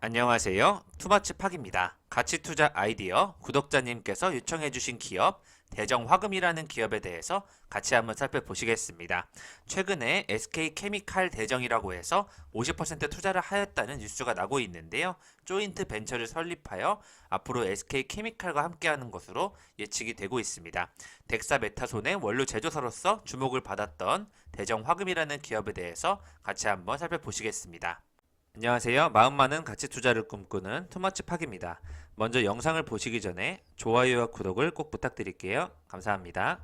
안녕하세요. 투마치팍입니다. 가치투자 아이디어 구독자님께서 요청해주신 기업 대정화금이라는 기업에 대해서 같이 한번 살펴보시겠습니다. 최근에 SK케미칼 대정이라고 해서 50% 투자를 하였다는 뉴스가 나고 있는데요. 조인트 벤처를 설립하여 앞으로 SK케미칼과 함께하는 것으로 예측이 되고 있습니다. 덱사메타손의 원료 제조사로서 주목을 받았던 대정화금이라는 기업에 대해서 같이 한번 살펴보시겠습니다. 안녕하세요. 마음 많은 가치 투자를 꿈꾸는 투머치팍입니다. 먼저 영상을 보시기 전에 좋아요와 구독을 꼭 부탁드릴게요. 감사합니다.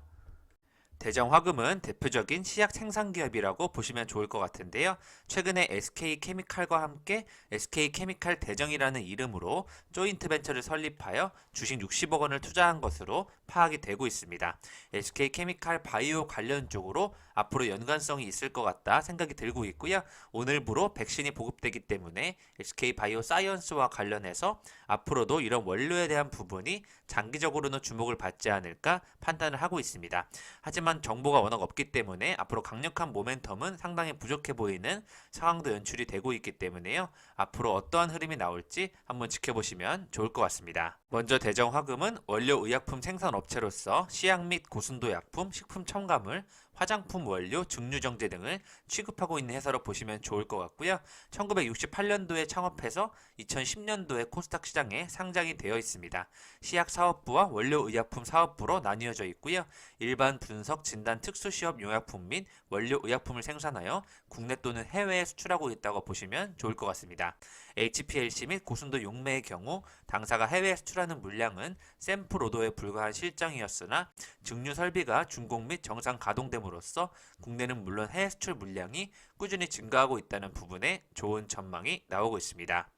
대정화금은 대표적인 치약 생산 기업이라고 보시면 좋을 것 같은데요. 최근에 SK케미칼과 함께 SK케미칼 대정이라는 이름으로 조인트 벤처를 설립하여 주식 60억 원을 투자한 것으로 파악이 되고 있습니다. SK케미칼 바이오 관련 쪽으로 앞으로 연관성이 있을 것 같다 생각이 들고 있고요. 오늘부로 백신이 보급되기 때문에 SK바이오 사이언스와 관련해서 앞으로도 이런 원료에 대한 부분이 장기적으로는 주목을 받지 않을까 판단을 하고 있습니다. 하지만 정보가 워낙 없기 때문에 앞으로 강력한 모멘텀은 상당히 부족해 보이는 상황도 연출이 되고 있기 때문에요. 앞으로 어떠한 흐름이 나올지 한번 지켜보시면 좋을 것 같습니다. 먼저 대정화금은 원료의약품 생산업체로서 시약 및 고순도 약품, 식품 첨가물, 화장품 원료, 증류정제 등을 취급하고 있는 회사로 보시면 좋을 것 같고요. 1968년도에 창업해서 2010년도에 코스닥 시장에 상장이 되어 있습니다. 시약 사업부와 원료의약품 사업부로 나뉘어져 있고요. 일반 분석, 진단, 특수시험 용약품 및 원료의약품을 생산하여 국내 또는 해외에 수출하고 있다고 보시면 좋을 것 같습니다. HPLC 및 고순도 용매의 경우 당사가 해외에 수출하는 물량은 샘플 오더에 불과한 실정이었으나 증류 설비가 준공 및 정상 가동됨으로써 국내는 물론 해외 수출 물량이 꾸준히 증가하고 있다는 부분에 좋은 전망이 나오고 있습니다.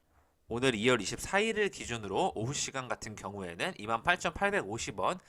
오늘 2월 24일을 기준으로 오후 시간 같은 경우에는 28,850원,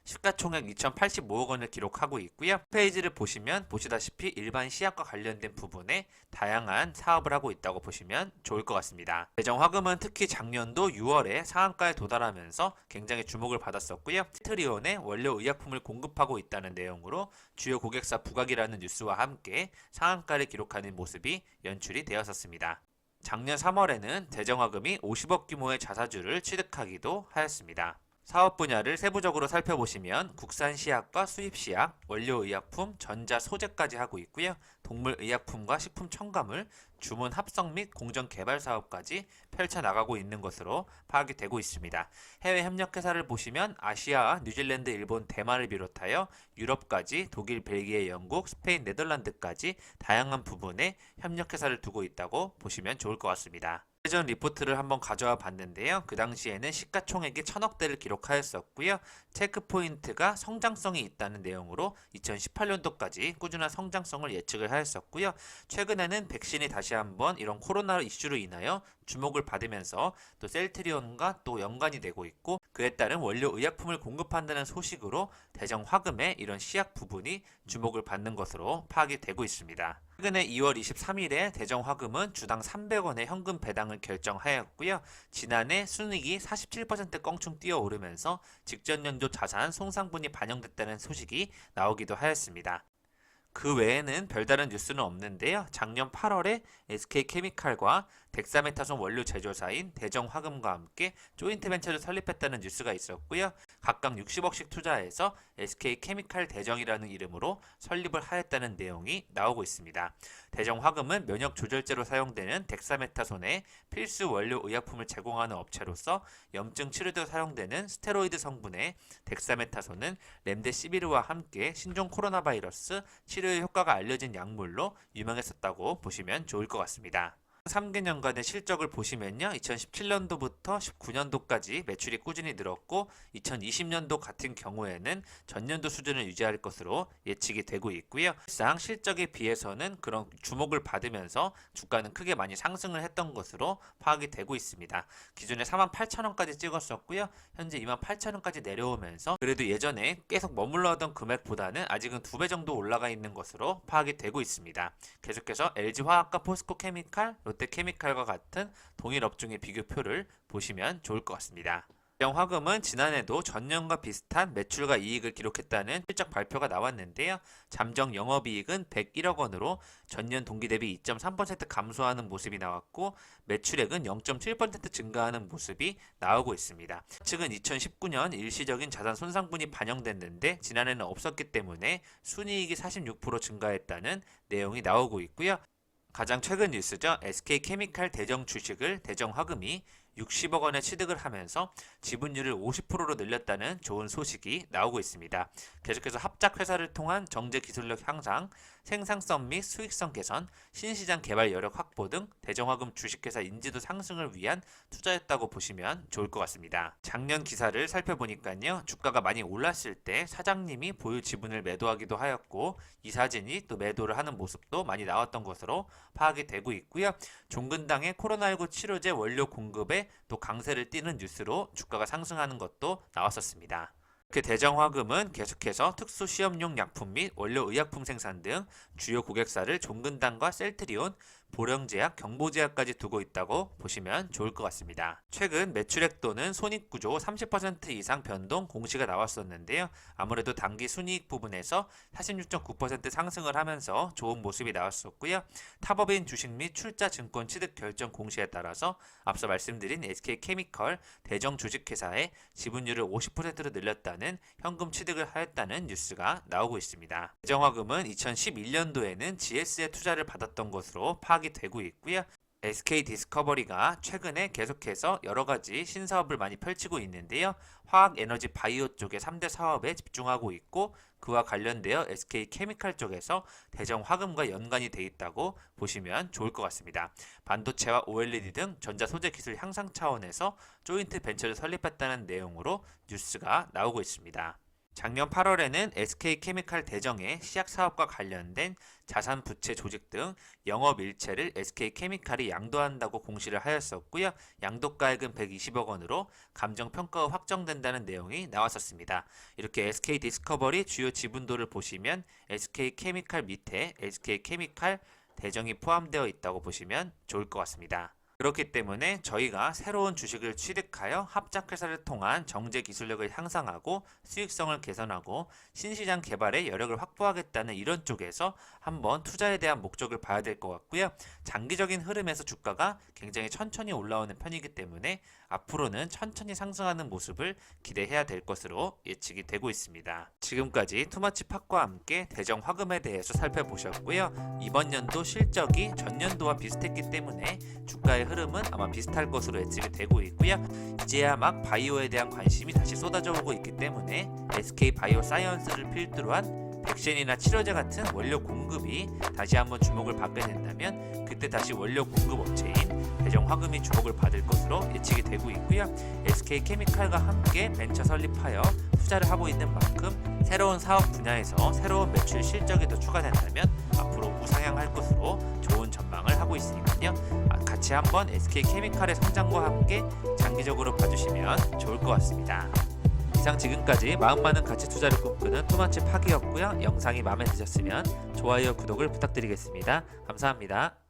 시가총액 2,085억 원을 기록하고 있고요. 페이지를 보시면 보시다시피 일반 시약과 관련된 부분에 다양한 사업을 하고 있다고 보시면 좋을 것 같습니다. 대정화금은 특히 작년도 6월에 상한가에 도달하면서 굉장히 주목을 받았었고요. 트리온의 원료 의약품을 공급하고 있다는 내용으로 주요 고객사 부각이라는 뉴스와 함께 상한가를 기록하는 모습이 연출이 되었었습니다. 작년 3월에는 대정화금이 50억 규모의 자사주를 취득하기도 하였습니다. 사업 분야를 세부적으로 살펴보시면 국산 시약과 수입 시약, 원료의약품, 전자 소재까지 하고 있고요. 동물의약품과 식품 첨가물, 주문 합성 및 공정 개발 사업까지 펼쳐나가고 있는 것으로 파악이 되고 있습니다. 해외 협력회사를 보시면 아시아, 뉴질랜드, 일본, 대만을 비롯하여 유럽까지 독일, 벨기에, 영국, 스페인, 네덜란드까지 다양한 부분에 협력회사를 두고 있다고 보시면 좋을 것 같습니다. 예전 리포트를 한번 가져와 봤는데요. 그 당시에는 시가총액이 1000억대를 기록하였었고요. 체크포인트가 성장성이 있다는 내용으로 2018년도까지 꾸준한 성장성을 예측을 하였었고요. 최근에는 백신이 다시 한번 이런 코로나 이슈로 인하여 주목을 받으면서 또 셀트리온과 또 연관이 되고 있고 그에 따른 원료 의약품을 공급한다는 소식으로 대정화금의 이런 시약 부분이 주목을 받는 것으로 파악이 되고 있습니다. 최근에 2월 23일에 대정화금은 주당 300원의 현금 배당을 결정하였고요. 지난해 순이익이 47% 껑충 뛰어오르면서 직전 연도 자산 손상분이 반영됐다는 소식이 나오기도 하였습니다. 그 외에는 별다른 뉴스는 없는데요. 작년 8월에 SK케미칼과 덱사메타손 원료 제조사인 대정화금과 함께 조인트 벤처를 설립했다는 뉴스가 있었고요. 각각 60억씩 투자해서 SK케미칼 대정이라는 이름으로 설립을 하였다는 내용이 나오고 있습니다. 대정화금은 면역 조절제로 사용되는 덱사메타손의 필수 원료 의약품을 제공하는 업체로서 염증 치료제 사용되는 스테로이드 성분의 덱사메타손은 렘데시비르와 함께 신종 코로나 바이러스 치료에 효과가 알려진 약물로 유명했었다고 보시면 좋을 것 같습니다. 3개년간의 실적을 보시면요. 2017년도부터 19년도까지 매출이 꾸준히 늘었고 2020년도 같은 경우에는 전년도 수준을 유지할 것으로 예측이 되고 있고요. 실상 실적에 비해서는 그런 주목을 받으면서 주가는 크게 많이 상승을 했던 것으로 파악이 되고 있습니다. 기존에 48,000원까지 찍었었고요. 현재 28,000원까지 내려오면서 그래도 예전에 계속 머물러던 금액보다는 아직은 2배 정도 올라가 있는 것으로 파악이 되고 있습니다. 계속해서 LG화학과 포스코케미칼, 롯데케미칼과 같은 동일 업종의 비교표를 보시면 좋을 것 같습니다. 대정화금은 지난해도 전년과 비슷한 매출과 이익을 기록했다는 실적 발표가 나왔는데요. 잠정 영업이익은 101억 원으로 전년 동기 대비 2.3% 감소하는 모습이 나왔고 매출액은 0.7% 증가하는 모습이 나오고 있습니다. 측은 2019년 일시적인 자산 손상분이 반영됐는데 지난해는 없었기 때문에 순이익이 46% 증가했다는 내용이 나오고 있고요. 가장 최근 뉴스죠. SK케미칼 대정 주식을 대정화금이 60억 원에 취득을 하면서 지분율을 50%로 늘렸다는 좋은 소식이 나오고 있습니다. 계속해서 합작 회사를 통한 정제 기술력 향상, 생산성 및 수익성 개선, 신시장 개발 여력 확보 등 대정화금 주식회사 인지도 상승을 위한 투자였다고 보시면 좋을 것 같습니다. 작년 기사를 살펴보니까요. 주가가 많이 올랐을 때 사장님이 보유 지분을 매도하기도 하였고 이사진이 또 매도를 하는 모습도 많이 나왔던 것으로 파악이 되고 있고요. 종근당의 코로나19 치료제 원료 공급에 또 강세를 띠는 뉴스로 주가가 상승하는 것도 나왔었습니다. 그 대정화금은 계속해서 특수 시험용 약품 및 원료 의약품 생산 등 주요 고객사를 종근당과 셀트리온, 보령제약, 경보제약까지 두고 있다고 보시면 좋을 것 같습니다. 최근 매출액 또는 손익구조 30% 이상 변동 공시가 나왔었는데요. 아무래도 단기 순이익 부분에서 46.9% 상승을 하면서 좋은 모습이 나왔었고요. 타법인 주식 및 출자 증권 취득 결정 공시에 따라서 앞서 말씀드린 SK케미컬 대정 주식회사의 지분율을 50%로 늘렸다는 현금 취득을 하였다는 뉴스가 나오고 있습니다. 대정화금은 2011년도에는 GS에 투자를 받았던 것으로 파악이 되고 있고요. SK 디스커버리가 최근에 계속해서 여러 가지 신사업을 많이 펼치고 있는데요. 화학 에너지 바이오 쪽의 3대 사업에 집중하고 있고 그와 관련되어 SK 케미칼 쪽에서 대정화금과 연관이 돼 있다고 보시면 좋을 것 같습니다. 반도체와 OLED 등 전자 소재 기술 향상 차원에서 조인트 벤처를 설립했다는 내용으로 뉴스가 나오고 있습니다. 작년 8월에는 SK케미칼 대정의 시약 사업과 관련된 자산 부채 조직 등 영업 일체를 SK케미칼이 양도한다고 공시를 하였었고요. 양도가액은 120억 원으로 감정평가가 확정된다는 내용이 나왔었습니다. 이렇게 SK디스커버리 주요 지분도를 보시면 SK케미칼 밑에 SK케미칼 대정이 포함되어 있다고 보시면 좋을 것 같습니다. 그렇기 때문에 저희가 새로운 주식을 취득하여 합작회사를 통한 정제 기술력을 향상하고 수익성을 개선하고 신시장 개발에 여력을 확보하겠다는 이런 쪽에서 한번 투자에 대한 목적을 봐야 될 것 같고요. 장기적인 흐름에서 주가가 굉장히 천천히 올라오는 편이기 때문에 앞으로는 천천히 상승하는 모습을 기대해야 될 것으로 예측이 되고 있습니다. 지금까지 투마치 팟과 함께 대정화금에 대해서 살펴보셨고요. 이번 연도 실적이 전년도와 비슷했기 때문에 주가의 흐름은 아마 비슷할 것으로 예측이 되고 있고요. 이제야 막 바이오에 대한 관심이 다시 쏟아져 오고 있기 때문에 SK 바이오 사이언스를 필두로 한 백신이나 치료제 같은 원료 공급이 다시 한번 주목을 받게 된다면 그때 다시 원료 공급 업체인 대정화금이 주목을 받을 것으로 예측이 되고 있고요. SK케미칼과 함께 벤처 설립하여 투자를 하고 있는 만큼 새로운 사업 분야에서 새로운 매출 실적이 더 추가된다면 앞으로 우상향할 것으로 좋은 전망을 하고 있으니까요. 같이 한번 SK케미칼의 성장과 함께 장기적으로 봐주시면 좋을 것 같습니다. 이상 지금까지 마음 많은 가치 투자를 꿈꾸는 투마치 팟이었고요. 영상이 마음에 드셨으면 좋아요, 구독을 부탁드리겠습니다. 감사합니다.